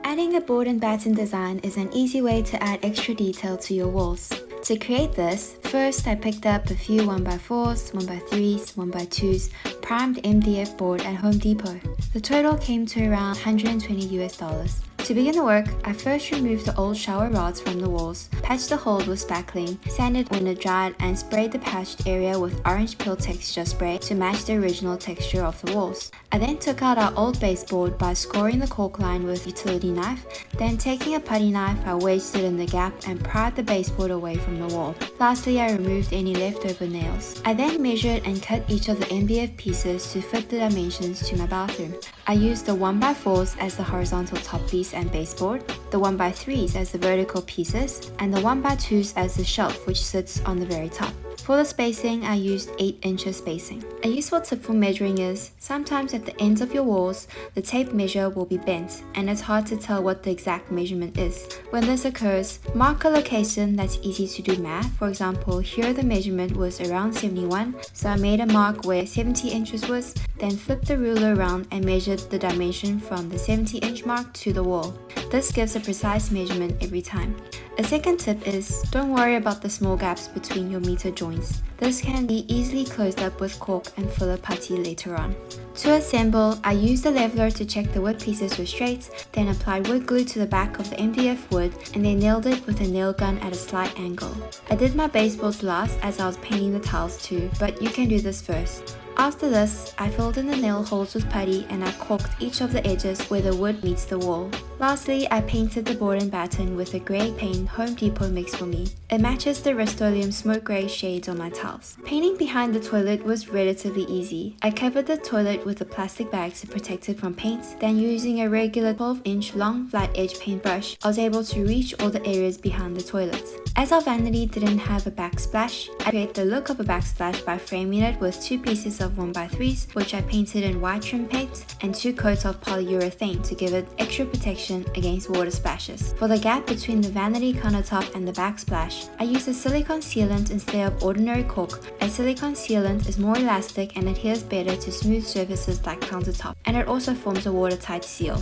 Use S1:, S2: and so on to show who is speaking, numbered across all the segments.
S1: Adding a board and batten design is an easy way to add extra detail to your walls. To create this, first I picked up a few 1x4s, 1x3s, 1x2s, primed MDF board at Home Depot. The total came to around $120 US. To begin the work, I first removed the old shower rods from the walls, patched the hole with spackling, sanded when it dried, and sprayed the patched area with orange peel texture spray to match the original texture of the walls. I then took out our old baseboard by scoring the cork line with a utility knife, then taking a putty knife, I wedged it in the gap and pried the baseboard away from the wall. Lastly, I removed any leftover nails. I then measured and cut each of the MDF pieces to fit the dimensions to my bathroom. I used the 1x4s as the horizontal top piece and baseboard, the 1x3s as the vertical pieces, and the 1x2s as the shelf which sits on the very top. For the spacing, I used 8 inches spacing. A useful tip for measuring is, sometimes at the ends of your walls, the tape measure will be bent and it's hard to tell what the exact measurement is. When this occurs, mark a location that's easy to do math. For example, here the measurement was around 71, so I made a mark where 70 inches was, then flipped the ruler around and measured the dimension from the 70-inch mark to the wall. This gives a precise measurement every time. A second tip is, don't worry about the small gaps between your meter joints. This can be easily closed up with cork and filler putty later on. To assemble, I used a leveler to check the wood pieces were straight, then applied wood glue to the back of the MDF wood and then nailed it with a nail gun at a slight angle. I did my baseboards last as I was painting the tiles too, but you can do this first. After this, I filled in the nail holes with putty and I caulked each of the edges where the wood meets the wall. Lastly, I painted the board and batten with a grey paint Home Depot mix for me. It matches the Rust-Oleum smoke grey shades on my tiles. Painting behind the toilet was relatively easy. I covered the toilet with a plastic bag to protect it from paint, then using a regular 12-inch long flat edge paintbrush, I was able to reach all the areas behind the toilet. As our vanity didn't have a backsplash, I created the look of a backsplash by framing it with 2 pieces of 1x3s, which I painted in white trim paint, and 2 coats of polyurethane to give it extra protection against water splashes. For the gap between the vanity countertop and the backsplash, I used a silicone sealant instead of ordinary caulk. A silicone sealant is more elastic and adheres better to smooth surfaces like countertop, and it also forms a watertight seal.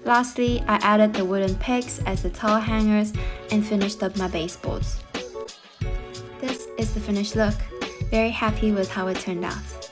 S1: Lastly, I added the wooden pegs as the towel hangers and finished up my baseboards. This is the finished look. Very happy with how it turned out.